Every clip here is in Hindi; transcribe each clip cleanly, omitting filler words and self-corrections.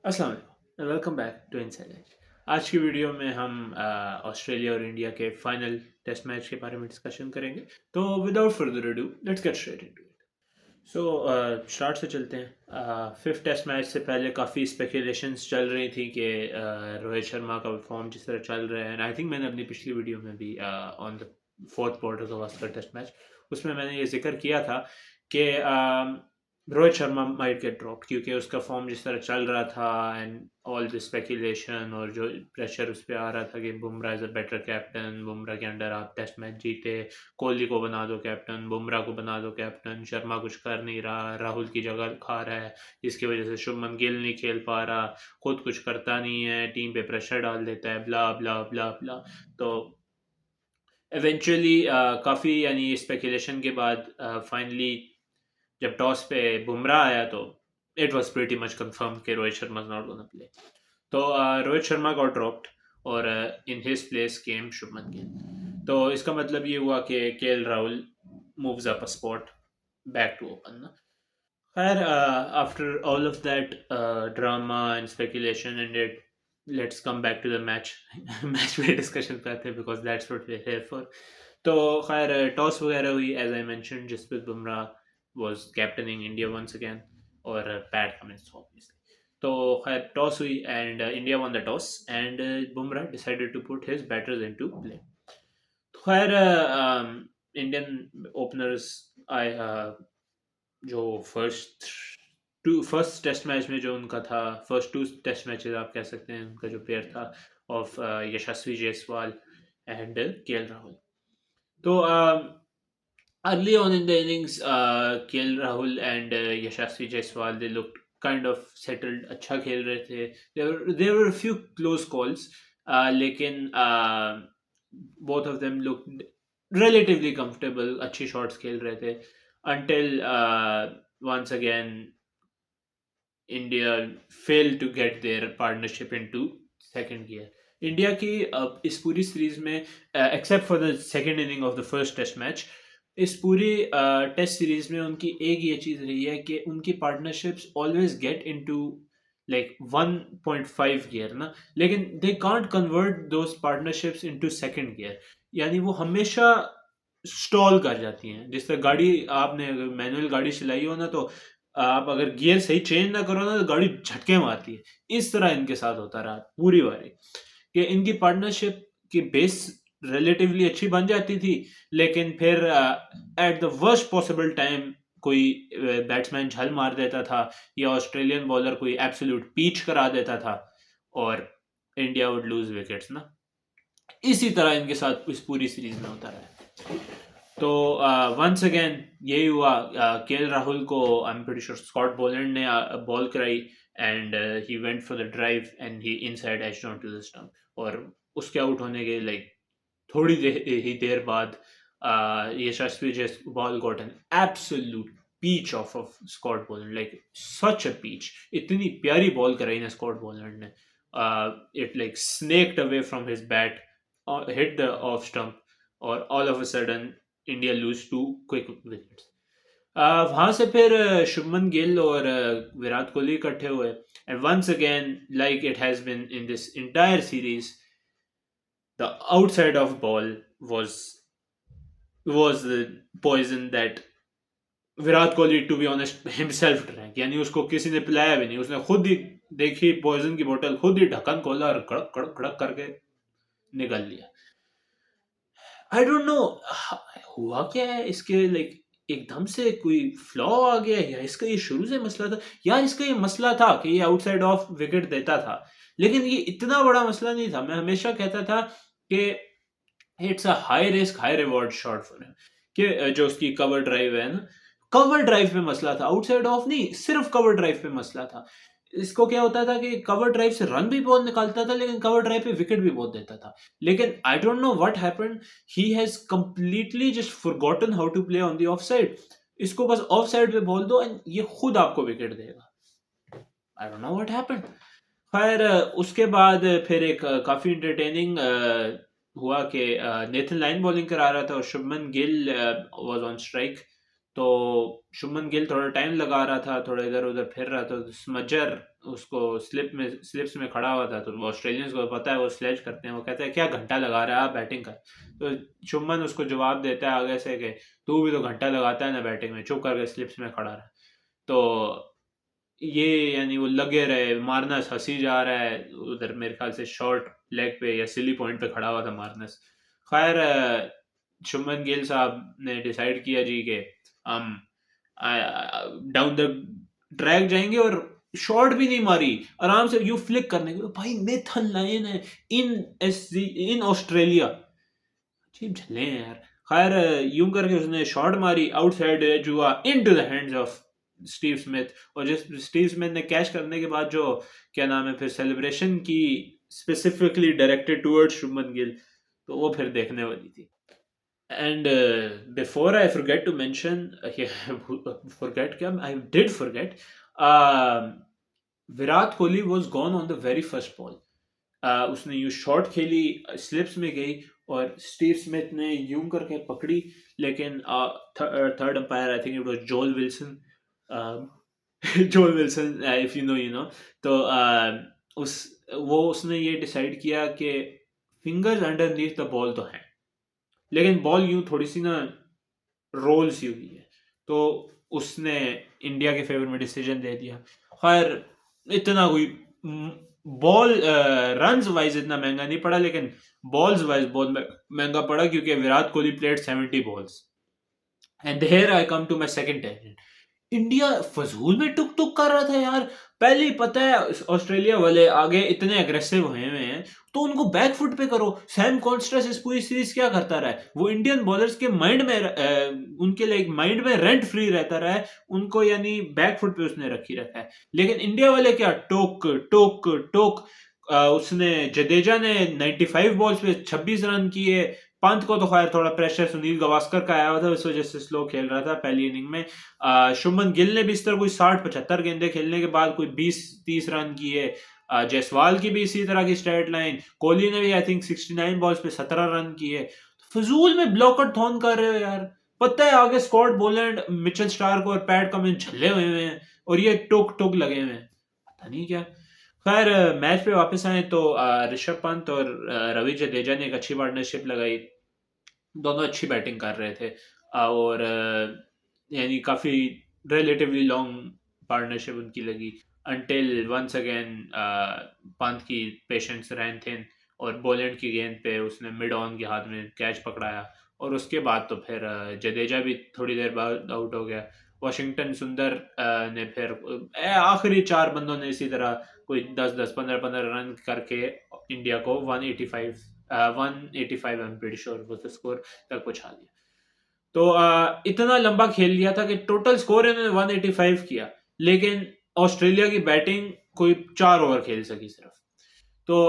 अस्सलाम वालेकुम welcome back to Inside Edge. आज की वीडियो में हम ऑस्ट्रेलिया और इंडिया के फाइनल टेस्ट मैच के बारे में डिस्कशन करेंगे। तो without further ado let's get straight into it. So start से चलते हैं। फिफ्थ टेस्ट मैच से पहले काफ़ी स्पेकुलेशंस चल रही थी कि रोहित शर्मा का फॉर्म जिस तरह चल रहा है, एंड आई थिंक मैंने अपनी पिछली वीडियो में भी ऑन द फोर्थ क्वार्टर का टेस्ट मैच उसमें मैंने ये जिक्र किया था कि Rohit Sharma might get drop क्योंकि उसका फॉर्म जिस तरह चल रहा था एंड ऑल द स्पेकुलेशन और जो प्रेशर उस पर आ रहा था कि Bumrah is a better captain, Bumrah के अंडर आप टेस्ट मैच जीते, कोहली को बना दो कैप्टन, बुमराह को बना दो कैप्टन, शर्मा कुछ कर नहीं रहा, राहुल की जगह खा रहा है, इसकी वजह से शुभमन गिल नहीं खेल पा रहा, खुद कुछ करता नहीं है, टीम पे प्रेशर डाल देता है, ब्ला ब्ला ब्ला ब्ला। तो इवेंचुअली काफ़ी यानी स्पेकुलेशन के बाद फाइनली जब टॉस पे बुमराह आया तो it was pretty much confirm कि Rohit Sharma is not gonna play. तो रोहित शर्मा गॉट ड्रॉप्ड और in his place came Shubman Gill. तो इसका मतलब ये हुआ कि KL Rahul moves up a spot back to open ना। खैर after all of that drama and speculation and it let's come back to the match. Match पे डिस्कशन करते हैं because that's what we are here for. तो खैर टॉस वगैरह हुई as I mention, Jasprit Bumrah was captaining India once again, or Pat Cummins obviously. So toss hui and India won the toss and Bumrah decided to put his batters into play. खैर इंडियन ओपनर्स आए, जो फर्स्ट टेस्ट मैच में जो उनका था, फर्स्ट टू टेस्ट मैचेस आप कह सकते हैं, उनका जो पेयर था of Yashasvi Jaiswal and KL Rahul. तो early on in the innings, KL Rahul and Yashasvi Jaiswal, they looked kind of settled, अच्छा खेल रहे थे. There were a few close calls, लेकिन both of them looked relatively comfortable, अच्छी shots खेल रहे थे until once again India failed to get their partnership into second gear. India की इस पूरी सीरीज में except for the second inning of the first test match, इस पूरी टेस्ट सीरीज में उनकी एक ये चीज रही है कि उनकी partnerships always get into like 1.5 gear ना, लेकिन they can't convert those partnerships into second gear. यानी वो हमेशा स्टॉल कर जाती हैं। जिस तरह गाड़ी, आपने अगर मैनुअल गाड़ी चलाई हो ना, तो आप अगर गियर सही चेंज ना करो ना तो गाड़ी झटके मारती है। इस तरह इनके साथ होता रहा पूरी बारी कि इनकी पार्टनरशिप की बेस रिलेटिवली अच्छी बन जाती थी, लेकिन फिर at the worst possible time कोई बैट्समैन झल मार देता था या ऑस्ट्रेलियन बॉलर कोई एब्सोल्यूट पीच करा देता था और इंडिया वुड लूज विकेट्स ना। इसी तरह इनके साथ इस पूरी सीरीज में होता रहा। तो वंस अगेन यही हुआ, केएल राहुल को I am pretty sure Scott Boland ने बॉल कराई and he went for the drive and he inside edge on to the stump, और उसके आउट होने के लाइक थोड़ी ही देर बाद Yashasvi Jaiswal got an absolute peach of Scott Boland, like such a peach. इतनी प्यारी बॉल कराई ना स्कॉट बोलैंड ने, it like snaked away from his bat, hit the off stump, और all of a sudden India lose two quick wickets. वहां से फिर शुभमन गिल और विराट कोहली इकट्ठे हुए and once again like it has been in this entire series, the outside off ball was the poison that Virat Kohli to be honest himself drank. यानी उसको किसी ने पिलाया भी नहीं, उसने खुद ही देखी पॉइजन की बोतल, खुद ही ढक्कन खोला और कड़क कड़क कड़क करके निकल लिया। आई डोंट नो हुआ क्या है इसके, लाइक एकदम से कोई फ्लॉ आ गया या इसका ये शुरू से मसला था। यार इसका ये मसला था कि ये आउटसाइड ऑफ विकेट देता था, लेकिन ये इतना बड़ा मसला नहीं था। मैं हमेशा कहता था कि it's a high risk high reward shot for him, कि जो उसकी कवर ड्राइव है ना, कवर ड्राइव पे मसला था, आउटसाइड ऑफ नहीं, सिर्फ कवर ड्राइव पे मसला था। इसको क्या होता था कि कवर ड्राइव से रन भी बहुत निकालता था, लेकिन कवर ड्राइव पे विकेट भी बहुत देता था। लेकिन I don't know what happened, he has completely just forgotten how to play on the off side. इसको बस ऑफ साइड पे बोल दो एंड ये खुद आपको विकेट देगा। आई डोंट नो व्हाट हैपेंड। खैर उसके बाद फिर एक काफी इंटरटेनिंग हुआ कि नेथन लाइन बॉलिंग करा रहा था और Shubman Gill was on strike. तो शुभमन गिल थोड़ा टाइम लगा रहा था, थोड़ा इधर उधर फिर रहा था, तो स्मजर उसको स्लिप्स में खड़ा हुआ था। तो ऑस्ट्रेलियंस को पता है, वो स्लेज करते हैं, वो कहते हैं क्या घंटा लगा रहा है आप बैटिंग का। तो शुभमन उसको जवाब देता है आगे से कि तू भी तो घंटा लगाता है ना बैटिंग में, चुप करके स्लिप्स में खड़ा रहा। तो ये यानी वो लगे रहे, मारनस हंसी जा रहा है उधर, मेरे ख्याल से शॉर्ट लेग पे या सिली पॉइंट पे खड़ा हुआ था मारनस। खैर शुभमन गिल साहब ने डिसाइड किया जी के हम डाउन द ट्रैक जाएंगे, और शॉट भी नहीं मारी, आराम से यू फ्लिक करने के लिए। भाई नेथन लायन है इन ऑस्ट्रेलिया, अजीब झल्ले हैं यार। खैर यूं करके उसने शॉट मारी, आउटसाइड एज हुआ into the hands of Steve Smith. और जिस स्टीव स्मिथ ने कैच करने के बाद जो क्या नाम है फिर सेलिब्रेशन की, specifically directed towards Shubman Gill, तो वो फिर देखने वाली थी। And before I forget to mention, forget क्या, I did forget. Virat Kohli was gone on the very first ball. उसने यूं शॉट खेली, स्लिप्स में गई, और स्टीव स्मिथ ने यूं करके पकड़ी, लेकिन third umpire, I think it was जोल विल्सन, जोल Wilson, if you know you know. तो उस उसने ये डिसाइड किया कि फिंगर्स अंडरनीथ द बॉल तो हैं, लेकिन बॉल यूं थोड़ी सी ना रोल सी हुई है, तो उसने इंडिया के फेवर में डिसीजन दे दिया। खैर इतना कोई बॉल रन्स वाइज इतना महंगा नहीं पड़ा, लेकिन बॉल्स वाइज बहुत महंगा पड़ा, क्योंकि Virat Kohli played 70 balls. And here I come to my second tension. India फजूल में टुक टुक कर रहा था यार। पहले ही पता है ऑस्ट्रेलिया वाले आगे इतने अग्रेसिव हुए हुए हैं, तो उनको बैक फुट पे करो। सैम कॉन्स्ट्रेस इस पूरी सीरीज क्या करता रहा है, वो इंडियन बॉलर्स के माइंड में उनके लिए माइंड में रेंट फ्री रहता रहा है उनको, यानी बैक फुट पे उसने रखी रखा है। लेकिन इंडिया वाले क्या टोक टोक टोक। उसने जडेजा ने 95 बॉल्स पे 26 रन किए। पंत को तो खैर थोड़ा प्रेशर सुनील गावस्कर का आया हुआ था, इस वजह से स्लो खेल रहा था पहली इनिंग में। शुभमन गिल ने भी इस तरह कोई 60-75 गेंदे खेलने के बाद कोई 20-30 रन किए। जायसवाल की भी इसी तरह की स्टैट लाइन। कोहली ने भी आई थिंक 69 बॉल्स पे 17 रन किए। फजूल में ब्लॉकर थॉन कर रहे हो यार। पता है आगे स्कॉट बोलैंड, मिचेल स्टार्क और पैट कमिंस झल्ले हुए हैं, और ये टुक टुक लगे हुए हैं, पता नहीं क्या। खैर मैच पे वापस आए तो ऋषभ पंत और रवि जडेजा ने एक अच्छी पार्टनरशिप लगाई। दोनों अच्छी बैटिंग कर रहे थे, और यानी काफ़ी रिलेटिवली लॉन्ग पार्टनरशिप उनकी लगी, अनटिल वंस अगेन पंत की पेशेंस रैन थिन, और बोलेंड की गेंद पे उसने मिड ऑन के हाथ में कैच पकड़ाया, और उसके बाद तो फिर जडेजा भी थोड़ी देर बाद आउट हो गया। वॉशिंगटन सुंदर ने फिर आखिरी 4 बंदों ने इसी तरह कोई 10-10 15-15 रन करके इंडिया को 185 185 आई एम प्रीटी श्योर वो स्कोर तक पहुंचा दिया। तो इतना लंबा खेल लिया था कि टोटल स्कोर इन्होंने 185 किया, लेकिन ऑस्ट्रेलिया की बैटिंग कोई 4 ओवर खेल सकी सिर्फ। तो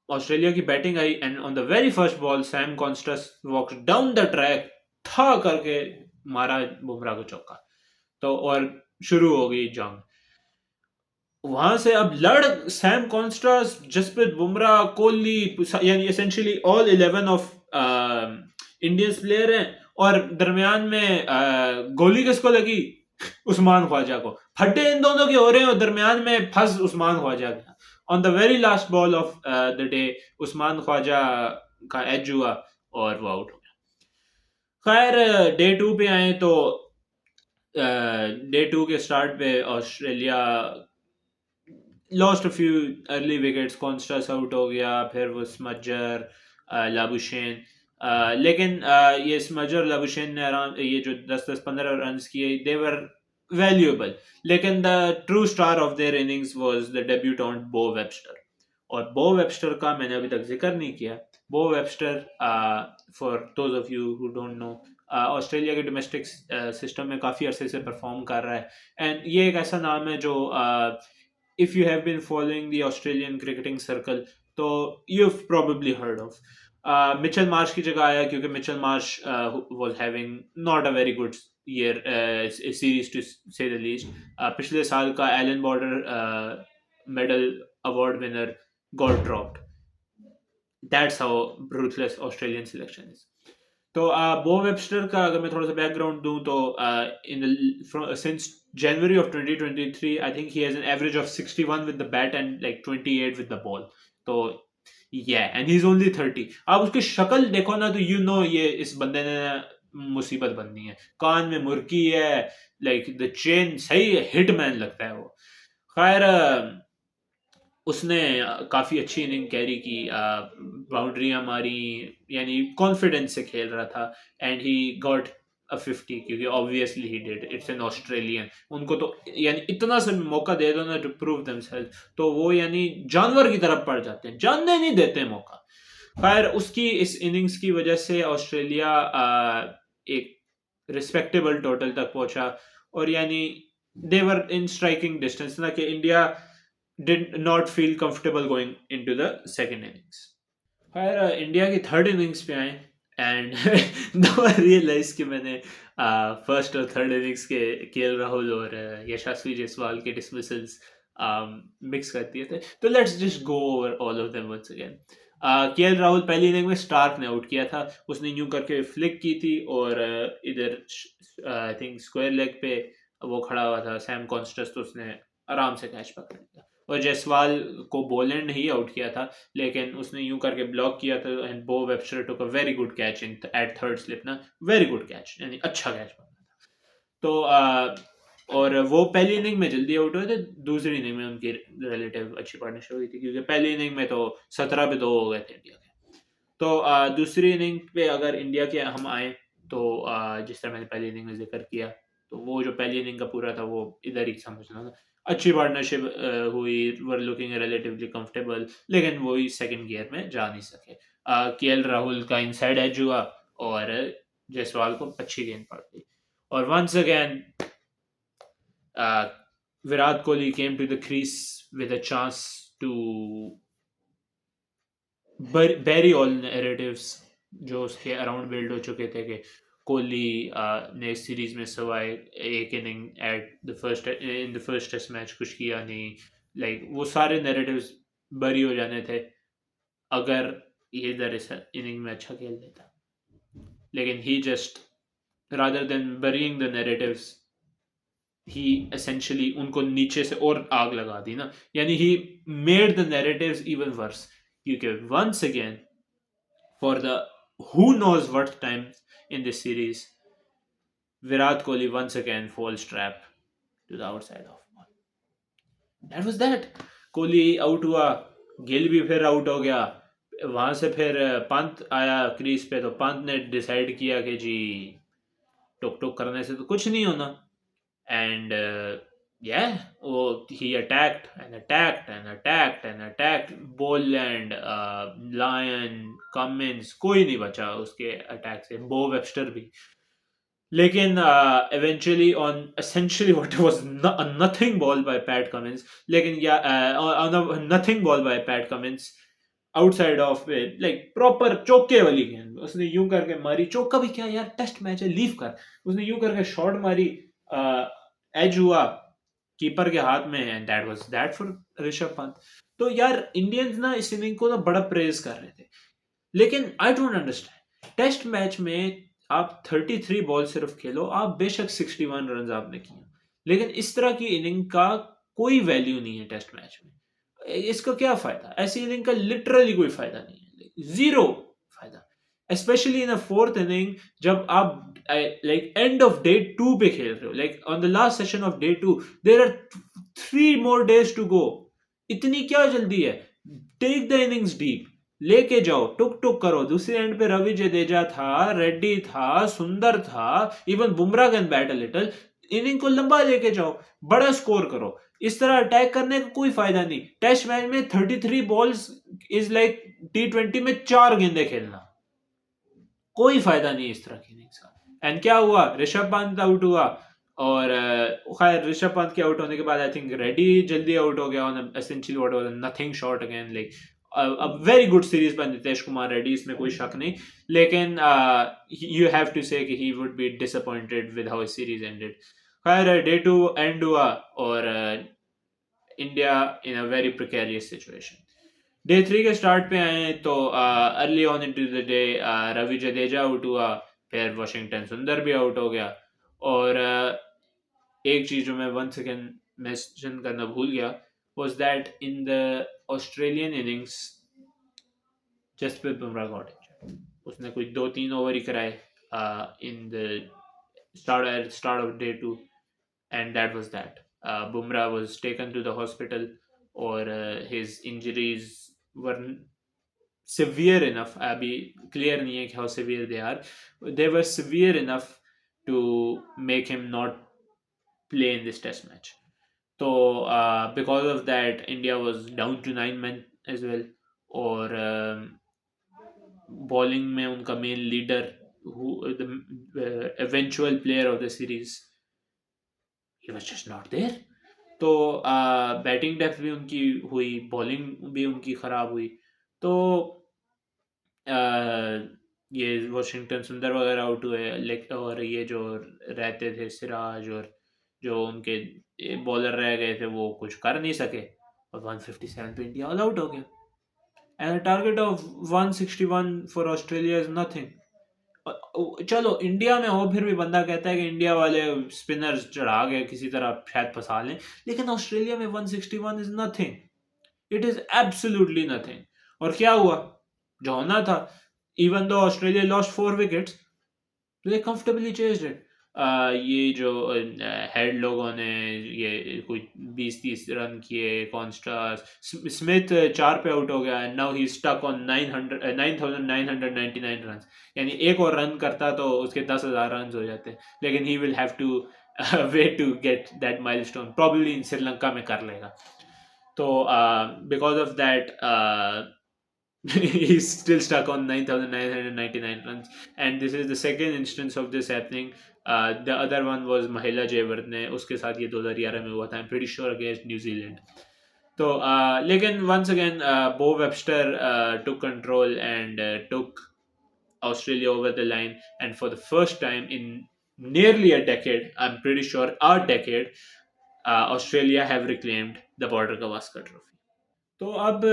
ऑस्ट्रेलिया की बैटिंग आई, and on the very first ball Sam Konstas walk down the track, था करके मारा बुमराह को चौका। तो और शुरू हो गई जंग वहां से। अब लड़ सैम कॉन्स्ट्रास, जसप्रीत बुमराह, कोहली, यानी essentially all 11 of Indians player हैं, और दरमियान में गोली किसको लगी, उस्मान ख्वाजा को। फटे इन दोनों के हो रहे हैं, और दरमियान में फंस उस्मान ख्वाजा का। On the very last ball of the day Usman Khawaja का एज हुआ, और वो आउट हो गया। खैर डे 2 पे आए तो डे 2 के स्टार्ट पे Australia lost a few early wickets, Konstas out हो गया, फिर वो स्मजर, लाबुशेन। लेकिन ये स्मजर लाबुशेन ने आराम ये जो 10-10 15 रन किए, दे वर वैल्यूएबल। लेकिन the true star of their innings was the debutant Beau Webster, और बो वेबस्टर का मैंने अभी तक जिक्र नहीं किया। बो Webster, for those of you who don't know, Australia के डोमेस्टिक सिस्टम में काफ़ी अरसे से परफॉर्म कर रहा है। एंड ये एक ऐसा नाम है जो if you have been following the Australian cricketing circle, तो you've probably heard of. Mitchell Marsh की जगह आया, क्योंकि Mitchell Marsh was having not a very good year, series to say the least. पिछले साल का Allan Border medal award winner got dropped. That's how ruthless Australian selection is. तो बो वेबस्टर का अगर मैं थोड़ा सा बैकग्राउंड दूं तो इन since January of 2023 I think he has an average of 61 with the bat and like 28 with the ball. तो and he's only 30. आप उसकी शक्ल देखो ना तो ये इस बंदे ने मुसीबत बननी है. कान में मुर्की है, like the chain सही है, हिटमैन लगता है वो. खैर उसने काफ़ी अच्छी इनिंग कैरी की, बाउंड्रियाँ मारी, यानी कॉन्फिडेंस से खेल रहा था, एंड ही गॉट अ 50 क्योंकि obviously he did, it's an Australian. उनको तो यानी इतना सा मौका दे दो ना टू प्रूव देमसेल्फ, तो वो यानी जानवर की तरफ पड़ जाते हैं, जानने नहीं देते मौका. खैर उसकी इस इनिंग्स की वजह से ऑस्ट्रेलिया एक रिस्पेक्टेबल टोटल तक पहुंचा, और यानी देवर इन स्ट्राइकिंग डिस्टेंस ना, कि India did not feel comfortable going into the second innings. खैर इंडिया की थर्ड इनिंग्स पे आए, एंड दो रियलाइज कि मैंने फर्स्ट और थर्ड इनिंग्स के केएल राहुल और यशस्वी जायसवाल के डिसमिसल्स मिक्स कर दिए थे. तो let's just go over all of them once again. KL Rahul पहली इनिंग में स्टार्क ने आउट किया था. उसने यूं करके फ्लिक की थी, और इधर आई थिंक स्क्वायर लेग पे वो खड़ा हुआ था सैम कॉन्स्टेंस, तो उसने आराम से कैच पकड़ लिया. और जायसवाल को बोलैंड ही आउट किया था, लेकिन उसने यूं करके ब्लॉक किया था, and Beau Webster took a very good catch in at third slip ना, वेरी गुड कैच, यानी अच्छा कैच पकड़ा था. तो और वो पहली इनिंग में जल्दी आउट हुए थे, दूसरी इनिंग में उनकी रिलेटिव अच्छी पार्टनरशिप हुई थी, क्योंकि पहली इनिंग में तो 17 पे 2 हो गए थे इंडिया के. तो दूसरी इनिंग पे अगर इंडिया के हम आए तो जिस तरह मैंने पहली इनिंग में जिक्र किया, तो वो जो पहली इनिंग का पूरा था वो इधर ही समझना था. अच्छी पार्टनरशिप हुई, वर लुकिंग रिलेटिवली कंफर्टेबल, लेकिन वही सेकंड गियर में जा नहीं सके. केएल राहुल का इनसाइड एज हुआ, और जायसवाल को अच्छी गेंद पड़ गई, और once again Virat Kohli came to the crease with a chance to bury all narratives जो उसके अराउंड बिल्ड हो चुके थे, कि कोहली ने सीरीज में सवाए एक inning at the first in the first test match कुछ किया नहीं, लाइक वो सारे नैरेटिव्स बरी हो जाने थे अगर ये दरअसल इनिंग में अच्छा खेल लेता. लेकिन he just rather than burying the narratives, he essentially उनको नीचे से और आग लगा दी ना, यानी he made the narratives even worse, क्योंकि once again for the who knows what time in this series, Virat Kohli once again falls trap to the outside of ball. That was that. Kohli out हुआ, गिल भी फिर आउट हो गया. वहां से फिर पंत आया क्रीज पे, तो पंत ने डिसाइड किया कि जी टुक टुक करने से तो कुछ नहीं होना, and he attacked and attacked and attacked and attacked. Boland, Lyon, Cummins, कोई नहीं बचा उसके अटैक से, बो वेबस्टर भी. लेकिन eventually on essentially what was a nothing ball by Pat Cummins, लेकिन on a nothing ball by Pat Cummins outside of it, like proper चौके वाली गेंद उसने यूं करके मारी. चौका भी क्या यार, टेस्ट मैच है, लीव कर. उसने यूं करके शॉट मारी, एज हुआ कीपर के हाथ में, and that was that for Rishabh Pant. तो यार इंडियंस ना इस इनिंग को ना बड़ा प्रेज कर रहे थे, लेकिन I don't understand. Test match में आप 33 बॉल सिर्फ खेलो, आप बेशक 61 रन आपने किए, लेकिन इस तरह की इनिंग का कोई वैल्यू नहीं है टेस्ट मैच में. इसका क्या फायदा, ऐसी इनिंग का लिटरली कोई फायदा नहीं है, जीरो फायदा. Specially in a fourth inning, जब आप like end of day 2 पे खेल रहे हो, like on the last session of day 2, there are 3 more days to go. इतनी क्या जल्दी है, टेक द इनिंग्स डीप, लेके जाओ, टुक टुक करो. दूसरे एंड पे रवि जडेजा था, रेड्डी था, सुंदर था, even Bumrah can bat a little. Inning को लंबा लेके जाओ, बड़ा स्कोर करो. इस तरह अटैक करने का कोई फायदा नहीं. टेस्ट मैच में 33 बॉल्स इज लाइक T20 में 4 गेंदे खेलना, कोई फायदा नहीं इस तरह की इनिंग्स का. एंड क्या हुआ, ऋषभ पंत आउट हुआ, और खैर ऋषभ पंत के आउट होने के बाद आई थिंक रेड्डी जल्दी आउट हो गया on essentially what was nothing short again, like a very good series by Nitesh Kumar Reddy, इसमें कोई शक नहीं. लेकिन यू हैव टू से कि he would be disappointed with how series ended. खैर डे 2 एंड हुआ, और India in a very precarious situation. Day 3 के स्टार्ट पे आए तो early on into the day Ravi Jadeja out हुआ, फिर वाशिंगटन सुंदर भी आउट हो गया। और एक चीज जो मैं वन सेकेंड मेंशन करना भूल गया was that in the Australian innings Jasprit Bumrah got injured. उसने कुछ 2-3 ओवर ही कराए in the start of day two, and that was that. Bumrah was taken to the hospital, or his injuries were severe enough. अभी clear नहीं है कि how severe they are. They were severe enough to make him not play in this test match. So because of that, India was down to 9 men as well. और bowling में उनका main leader, who the eventual player of the series, he was just not there. तो बैटिंग डेप्थ भी उनकी हुई, बॉलिंग भी उनकी ख़राब हुई। तो ये वॉशिंगटन सुंदर वगैरह आउट हुए, और ये जो रहते थे सिराज और जो उनके बॉलर रह गए थे वो कुछ कर नहीं सके, और 157 पे इंडिया ऑल आउट हो गया। And target of 161 for Australia is nothing. चलो इंडिया में हो, फिर भी बंदा कहता है कि इंडिया वाले स्पिनर्स चढ़ा गए किसी तरह शायद फंसा लें, लेकिन ऑस्ट्रेलिया में 161 is nothing, it is absolutely nothing. और क्या हुआ जो होना था, even though Australia lost 4 wickets, they comfortably chased it. ये जो हेड लोगों ने ये कोई 20-30 रन किए, कॉन्स्टास स्मिथ 4 पे आउट हो गया, and now he stuck on 9,999 run. यानी एक और रन करता तो उसके 10,000 रन हो जाते, लेकिन he will have to wait to get that milestone, probably in Sri Lanka में कर लेगा। तो because of that he's still stuck on 9,999 runs, and this is the second instance of this happening. The other one was Mahela Jayawardene, उसके साथ ये 2011 में हुआ था, I'm pretty sure against New Zealand. तो लेकिन once again Bo Webster took control and took Australia over the line, and for the first time in nearly a decade, I'm pretty sure a decade, Australia have reclaimed the Border Gavaskar Trophy. तो अब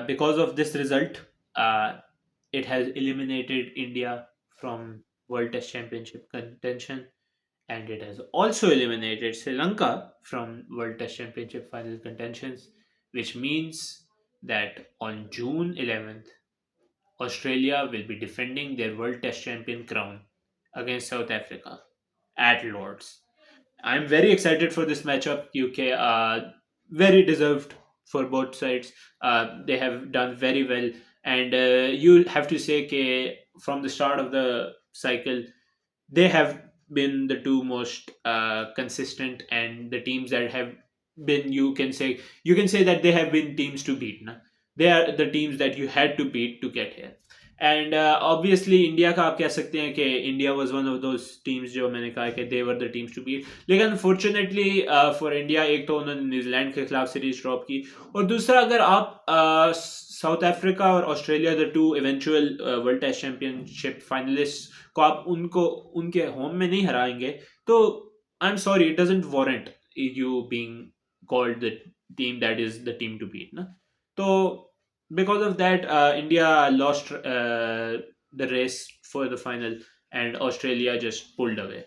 because of this result, it has eliminated India from World Test Championship contention, and it has also eliminated Sri Lanka from World Test Championship final contentions, which means that on June 11th, Australia will be defending their World Test Champion crown against South Africa at Lords. I'm very excited for this matchup. UK very deserved for both sides. They have done very well, and you have to say that from the start of the cycle, they have been the two most consistent, and the teams that have been, you can say that they have been teams to beat. Na? They are the teams that you had to beat to get here. And obviously India का आप कह सकते हैं कि India was one of those teams जो मैंने कहा कि they were the teams to beat, लेकिन अनफॉर्चुनेटली फॉर इंडिया एक तो उन्होंने न्यूजीलैंड के खिलाफ सीरीज ड्रॉप की, और दूसरा अगर आप साउथ अफ्रीका और Australia the two eventual world test championship finalist को आप उनको उनके होम में नहीं हराएंगे, तो I am sorry, it doesn't warrant you being called the team that is the team to beat ना। तो because of that, India lost the race for the final, and Australia just pulled away.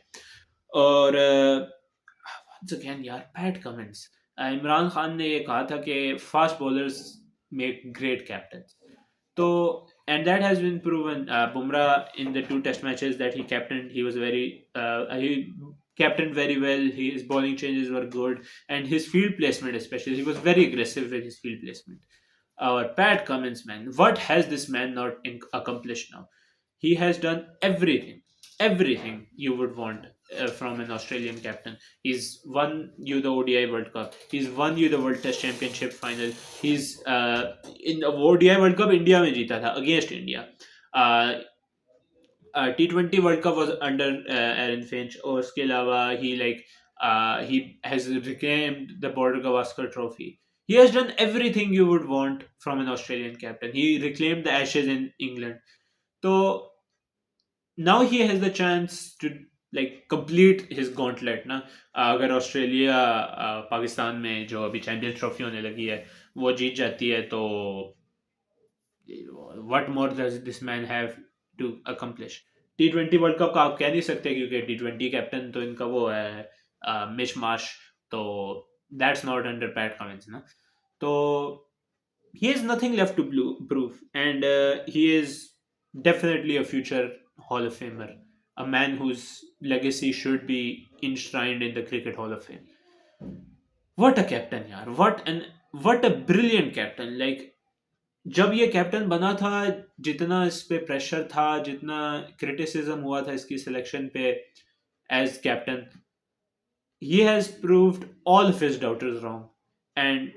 और once again यार, bad comments. इमरान खान ने ये कहा था कि fast bowlers make great captains, तो and that has been proven. Bumrah in the 2 test matches that he captained, he captained very well. His bowling changes were good, and his field placement especially, he was very aggressive with his field placement. Our Pat Cummins, man, what has this man not accomplished now? He has done everything you would want from an Australian captain. He's won you the ODI World Cup. He's won you the World Test Championship final. He's in the ODI World Cup India में जीता था against India. T20 World Cup was under Aaron Finch, और उसके अलावा he has reclaimed the Border Gavaskar Trophy. He has done everything you would want from an Australian captain. He reclaimed the Ashes in England. So now he has the chance to complete his gauntlet ना। अगर ऑस्ट्रेलिया पाकिस्तान में जो अभी चैंपियंस ट्रॉफी होने लगी है वो जीत जाती है, तो what more does this man have to accomplish? T20 world cup का आप कह नहीं सकते क्योंकि T20 कैप्टन तो इनका वो है मिश मार्श, तो that's not under PAT Cummins ना। तो he has nothing left to prove, and he is definitely a future Hall of Famer, a man whose legacy should be enshrined in the Cricket Hall of Fame. What a captain, यार! What a brilliant captain! Like जब ये कैप्टन बना था, जितना इस पे प्रेशर था, जितना क्रिटिसिज्म हुआ था इसकी सिलेक्शन पे as captain, he has proved all of his doubters wrong. And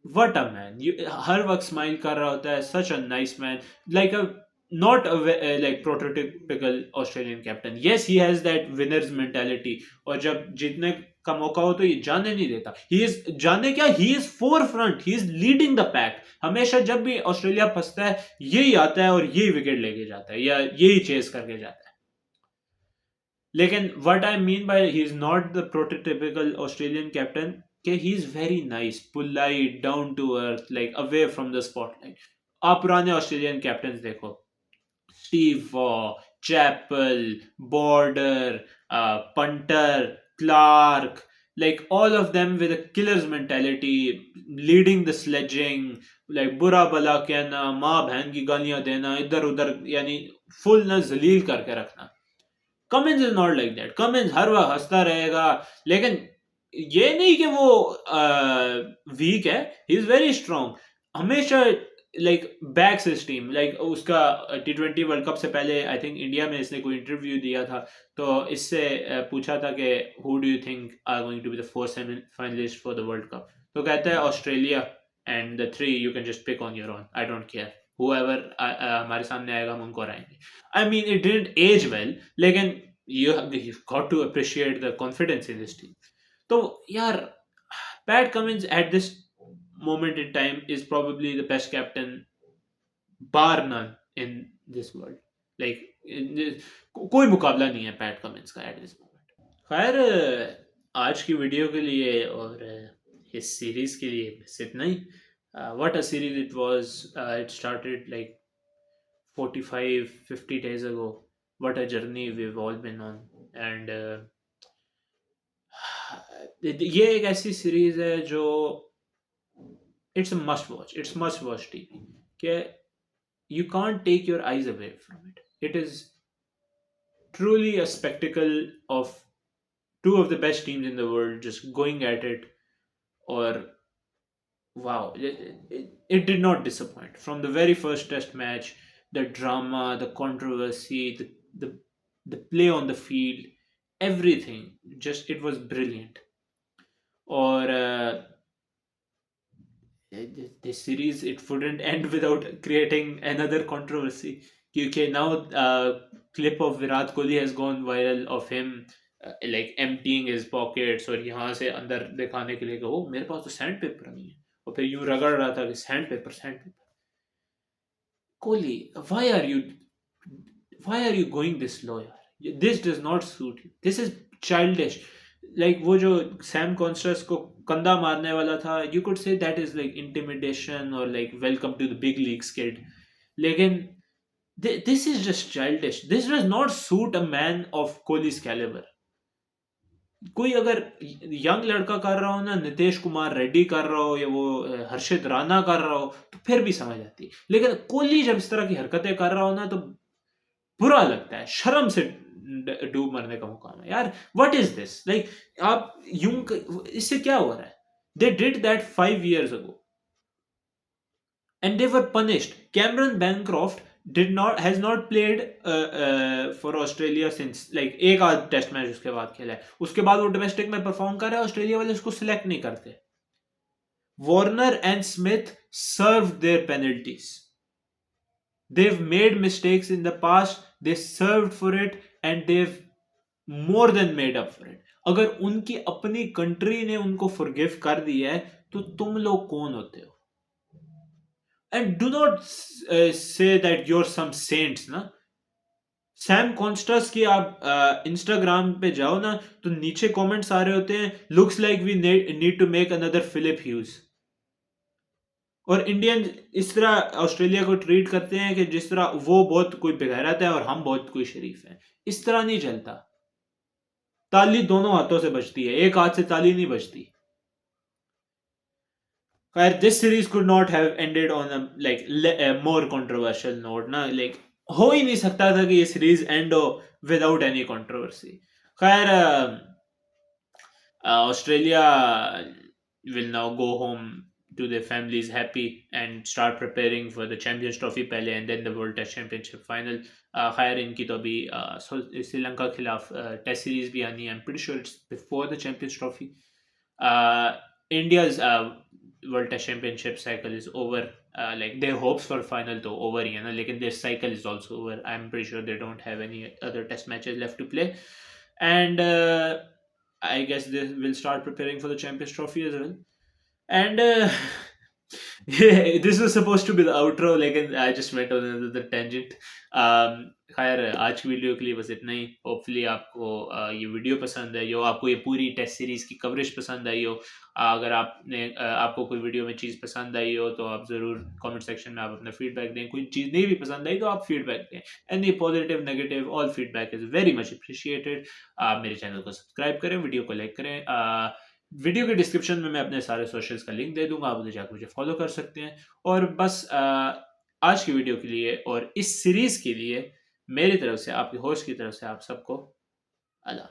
what a man! हर वक्त स्माइल कर रहा होता है, such a nice man, like a not a like prototypical Australian captain. Yes, he has that winner's mentality, और जब जीतने का मौका हो तो ये जाने नहीं देता. जाने क्या, he is forefront, he is leading the pack. हमेशा जब भी ऑस्ट्रेलिया फंसता है यही आता है और यही विकेट लेके जाता है या यही चेस करके जाता है. लेकिन what I mean by he is not the prototypical Australian captain, कि he is very nice, polite, down to earth, like away from the spotlight. आप पुराने ऑस्ट्रेलियन कैप्टन्स देखो, Steve Waugh, Chappell, Border, Punter, Clarke, like all of them with a killer's mentality, leading the sledging, like बुरा भला कहना, माँ बहन की गालियां देना, इधर उधर, यानी फुल ना जलील करके रखना. Cummins is not like that. Cummins हर वक्त हंसता रहेगा, लेकिन ये नहीं कि वो वीक है, ही इज वेरी स्ट्रांग. हमेशा like backs his team. Like उसका T20 वर्ल्ड कप से पहले आई थिंक इंडिया में इसने कोई इंटरव्यू दिया था, तो इससे पूछा था कि who do you think are going to be the 4 semifinalist for the world cup. तो कहता है Australia and the 3 you can just pick on your own, I don't care, whoever हमारे सामने आएगा हम उनको हराएंगे. I mean, it didn't age well, लेकिन you've got to appreciate the confidence in this team. तो यार, Pat Cummins at this moment in time is probably the best captain, bar none, in this world. Like, कोई मुकाबला नहीं है पैट कमिंस का at this moment. खैर, आज की वीडियो के लिए और इस सीरीज के लिए बस इतना ही. What a series it was. It started like 45-50 days ago. What a journey we've all been on. And ये एक ऐसी सीरीज है जो it's a must watch. It's must watch TV. कि you can't take your eyes away from it. It is truly a spectacle of two of the best teams in the world just going at it. Or wow, it did not disappoint from the very first test match. The drama, the controversy, the play on the field, everything, just it was brilliant. Or this series, it wouldn't end without creating another controversy. Because now clip of Virat Kohli has gone viral of him like emptying his pockets और यहाँ से अंदर दिखाने के लिए कि ओ मेरे पास तो सैंड पेपर नहीं है, और फिर यूं रगड़ रहा था कि sand paper. Kohli, why are you going this low, yaar? This does not suit you. This is childish. Like वो जो सैम कॉन्स्टर्स को कंधा मारने वाला था, you could say that is like intimidation or like welcome to the big leagues kid. लेकिन this is just childish. This does not suit a man of Kohli's caliber. कोई अगर यंग लड़का कर रहा हो ना, नितेश कुमार रेड्डी कर रहा हो या वो हर्षित राणा कर रहा हो, तो फिर भी समझ आती है. लेकिन कोहली जब इस तरह की हरकतें कर रहा हो ना, तो बुरा लगता है, शर्म से डूब मरने का मुकाम है यार. What is this? लाइक आप यूं, इससे क्या हो रहा है? They did that 5 years ago and they were punished. Cameron Bancroft has not played for Australia since like एक आध टेस्ट मैच उसके बाद खेला है. उसके बाद वो डोमेस्टिक में परफॉर्म कर रहा है, ऑस्ट्रेलिया वाले उसको सिलेक्ट नहीं करते. Warner and Smith served their penalties. They've made mistakes in the past, they served for it and they've more than made up for it. अगर उनकी अपनी कंट्री ने उनको फॉरगिव कर दिया है, तो तुम लोग कौन होते हो? And do not say that you're some saints, ना. सैम कॉन्स्टर्स की आप इंस्टाग्राम पे जाओ ना, तो नीचे कमेंट्स आ रहे होते हैं, looks like we need to make another Phillip Hughes. और इंडियन इस तरह ऑस्ट्रेलिया को ट्रीट करते हैं कि जिस तरह वो बहुत कोई बेगैरत है और हम बहुत कोई शरीफ हैं। इस तरह नहीं चलता। ताली दोनों हाथों से बजती है, एक हाथ से ताली नहीं बजती। खैर, this series could not have ended on like more controversial note ना, लाइक हो ही नहीं सकता था कि ये सीरीज एंड हो विदाउट एनी कंट्रोवर्सी। खैर, Australia will now go home to their families happy and start preparing for the Champions Trophy पहले and then the World Test Championship final. खैर, इनकी तो अभी श्रीलंका के खिलाफ टेस्ट सीरीज भी आनी है. I'm pretty sure it's before the Champions Trophy. India's World Test Championship cycle is over. Like their hopes for final तो over ही है ना, लेकिन their cycle is also over. I'm pretty sure they don't have any other test matches left to play. And I guess they will start preparing for the Champions Trophy as well. And yeah, this was supposed to be the outro, लेकिन I just went on another tangent. खैर, आज की वीडियो के लिए बस इतना ही. होपफुली आपको ये वीडियो पसंद आई हो, आपको ये पूरी टेस्ट सीरीज की कवरेज पसंद आई हो. अगर आपको कोई वीडियो में चीज़ पसंद आई हो तो आप ज़रूर कमेंट सेक्शन में आप अपना फीडबैक दें. कोई चीज़ नहीं भी पसंद आई तो आप फीडबैक दें. Any positive negative all feedback is very much appreciated. आप मेरे चैनल को सब्सक्राइब करें, वीडियो को लाइक करें. वीडियो के डिस्क्रिप्शन में मैं अपने सारे सोशल्स का लिंक दे दूंगा, आप उधर जाकर मुझे फॉलो कर सकते हैं. और बस आज की वीडियो के लिए और इस सीरीज़ के लिए मेरी तरफ से, आपके होस्ट की तरफ से आप सबको अल्लाह.